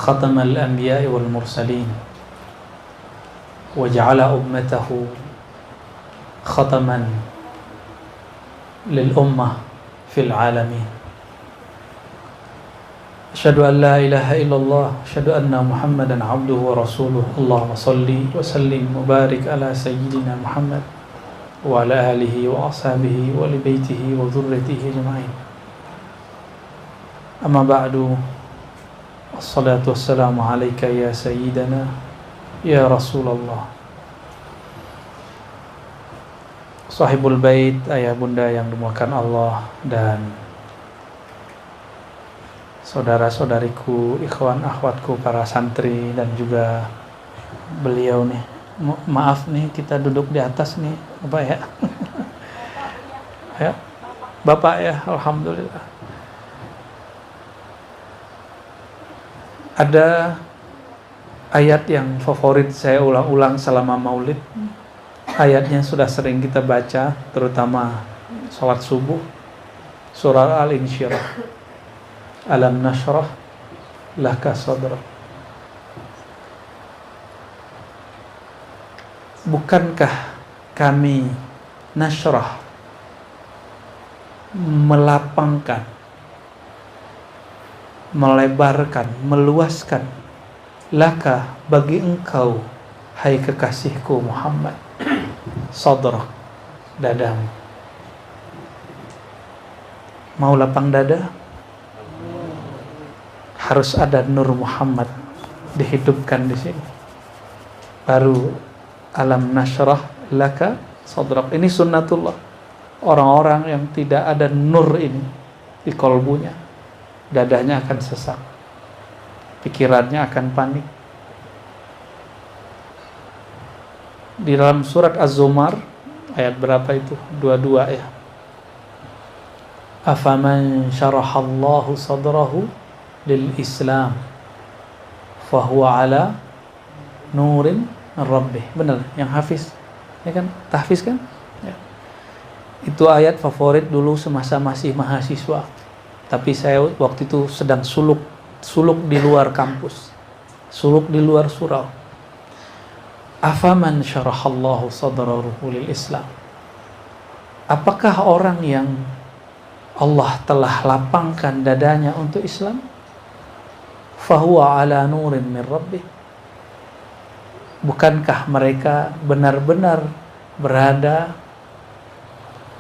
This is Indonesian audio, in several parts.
khatamal anbiya'i wal mursalin wa ja'ala ummatahu khataman lil ummah fil alamin. Asyhadu an la ilaha illallah, asyhadu anna Muhammadan abduhu wa rasuluh. Allahumma salli wa sallim wa barik ala sayyidina Muhammad wa ala alihi wa ashabihi wa li baitihi wa dhurriyyatihi ajma'in. Amma ba'du. Assalatu wassalamu alayka ya sayyidana ya Rasulullah. Sahibul bait, ayah bunda yang dimuliakan Allah, dan saudara-saudariku, ikhwan akhwatku para santri, dan juga beliau nih. Maaf nih kita duduk di atas nih, Bapak ya. Ya. Bapak ya, alhamdulillah. Ada ayat yang favorit saya ulang-ulang selama Maulid. Ayatnya sudah sering kita baca, terutama salat subuh. Surah Al-Insyirah. Alam nashrah laka sadrak. Bukankah kami nashrah, melapangkan, melebarkan, meluaskan, laka, bagi engkau, hai kekasihku Muhammad, sadrak, dadamu. Mau lapang dada? Harus ada Nur Muhammad dihidupkan di sini. Baru alam nashrah laka sadrak. Ini sunnatullah. Orang-orang yang tidak ada nur ini di kolbunya, dadanya akan sesak, pikirannya akan panik. Di dalam surat Az-Zumar ayat berapa itu? 22 ya. Afaman syarahallahu sadrahu lil Islam fahuwa ala nurin min rabbih. Benar yang hafiz ya kan? Tahfiz kan? Ya. Itu ayat favorit dulu semasa masih mahasiswa. Tapi saya waktu itu sedang suluk di luar kampus, suluk di luar surau. Afaman syarahallahu sadrahu lil Islam. Apakah orang yang Allah telah lapangkan dadanya untuk Islam? Fahuwa ala nurin min rabbih. Bukankah mereka benar-benar berada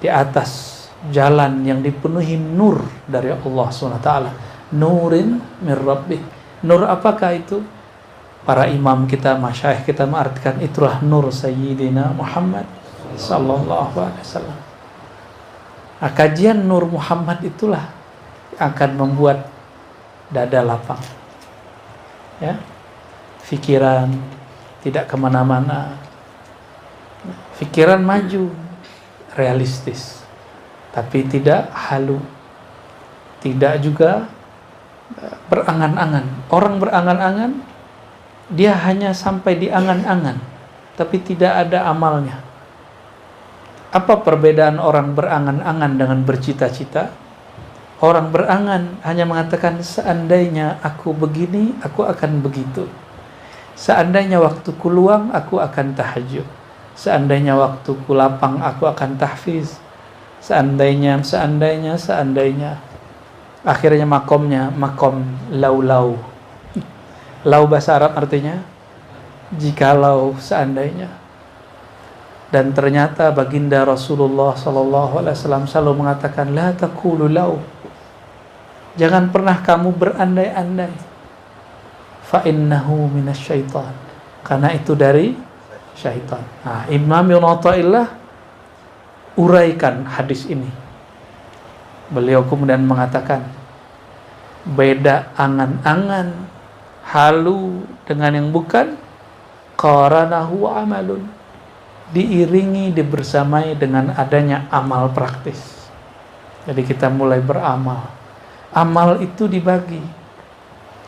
di atas jalan yang dipenuhi nur dari Allah SWT. Nurin min rabbih. Nur apakah itu? Para imam kita, masyayikh kita mengartikan itulah nur Sayyidina Muhammad sallallahu alaihi wasallam. Kajian Nur Muhammad itulah akan membuat dada lapang, ya, pikiran tidak kemana-mana, pikiran maju, realistis, tapi tidak halu, tidak juga berangan-angan. Orang berangan-angan, dia hanya sampai di angan-angan, tapi tidak ada amalnya. Apa perbedaan orang berangan-angan dengan bercita-cita? Orang berangan hanya mengatakan, seandainya aku begini, aku akan begitu. Seandainya waktuku luang, aku akan tahajud. Seandainya waktuku lapang, aku akan tahfiz. Seandainya. Akhirnya makomnya, makom lau-lau. Lau bahasa Arab artinya jikalau, seandainya. Dan ternyata baginda Rasulullah SAW selalu mengatakan, la taqulu lau. Jangan pernah kamu berandai-andai. Fa innahu minasyaitan. Karena itu dari syaitan. Nah, Imam Ibnu Athaillah uraikan hadis ini. Beliau kemudian mengatakan, beda angan-angan halu dengan yang bukan, qaranahu amalun, diiringi, dibersamai dengan adanya amal praktis. Jadi kita mulai beramal. Amal itu dibagi.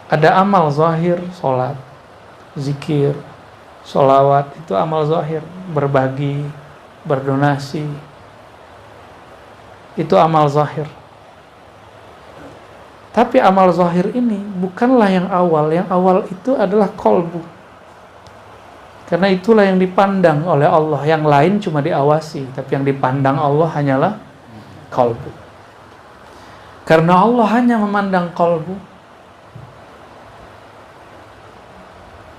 Ada amal zahir, sholat, zikir, sholawat, itu amal zahir. Berbagi, berdonasi, itu amal zahir. Tapi amal zahir ini bukanlah yang awal. Yang awal itu adalah qalbu. Karena itulah yang dipandang oleh Allah. Yang lain cuma diawasi, tapi yang dipandang Allah hanyalah qalbu. Karena Allah hanya memandang qalbu.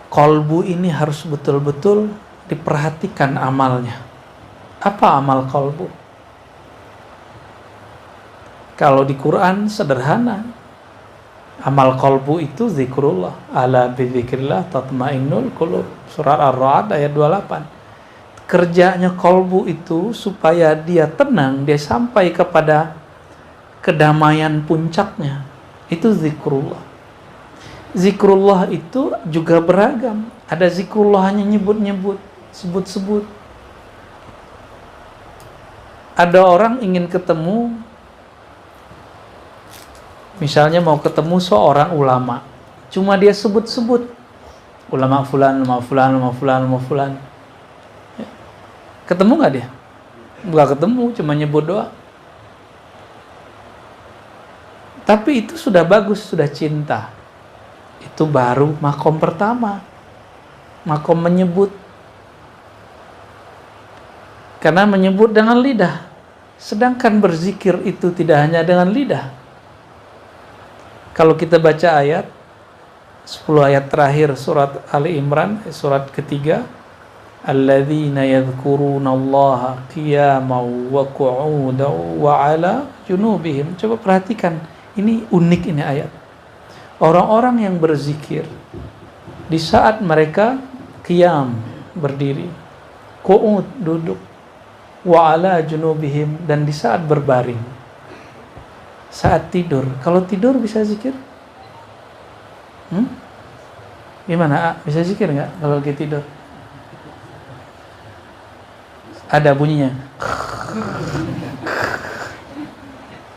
Qalbu ini harus betul-betul diperhatikan amalnya. Apa amal qalbu? Kalau di Quran sederhana. Amal qalbu itu zikrullah. Ala bidzikrillah tatmainnul qulub. Surat Ar-Ra'd ayat 28. Kerjanya qalbu itu supaya dia tenang, dia sampai kepada kedamaian puncaknya. Itu zikrullah. Zikrullah itu juga beragam. Ada zikrullah hanya nyebut-nyebut, sebut-sebut. Ada orang ingin ketemu, misalnya mau ketemu seorang ulama, cuma dia sebut-sebut ulama fulan, ulama fulan, ulama fulan, ulama fulan. Ketemu nggak dia? Nggak ketemu, cuma nyebut doang. Tapi itu sudah bagus, sudah cinta. Itu baru makom pertama, makom menyebut. Karena menyebut dengan lidah. Sedangkan berzikir itu tidak hanya dengan lidah. Kalau kita baca ayat 10 ayat terakhir surat Ali Imran, surat ketiga, alladzina yadhkurunallaha qiyaman wa qu'udan wa 'ala junubihim. Coba perhatikan, ini unik ini ayat. Orang-orang yang berzikir di saat mereka qiyam, berdiri, qu'ud, duduk, wa 'ala junubihim, dan di saat berbaring, saat tidur. Kalau tidur bisa zikir? Gimana? Bisa zikir nggak kalau lagi tidur? Ada bunyinya.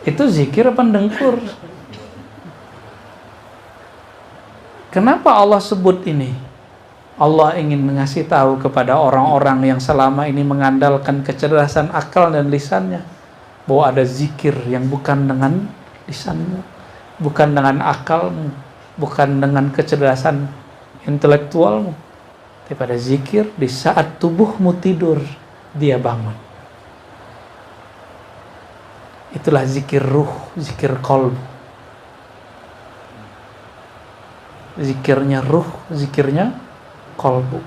Itu zikir apa dengkur? Kenapa Allah sebut ini? Allah ingin mengasih tahu kepada orang-orang yang selama ini mengandalkan kecerdasan akal dan lisannya, bahwa ada zikir yang bukan dengan lisanmu, bukan dengan akalmu, bukan dengan kecerdasan intelektualmu, tapi ada zikir di saat tubuhmu tidur, dia bangun. Itulah zikir ruh, zikir qalb. Zikirnya ruh, zikirnya qalbu.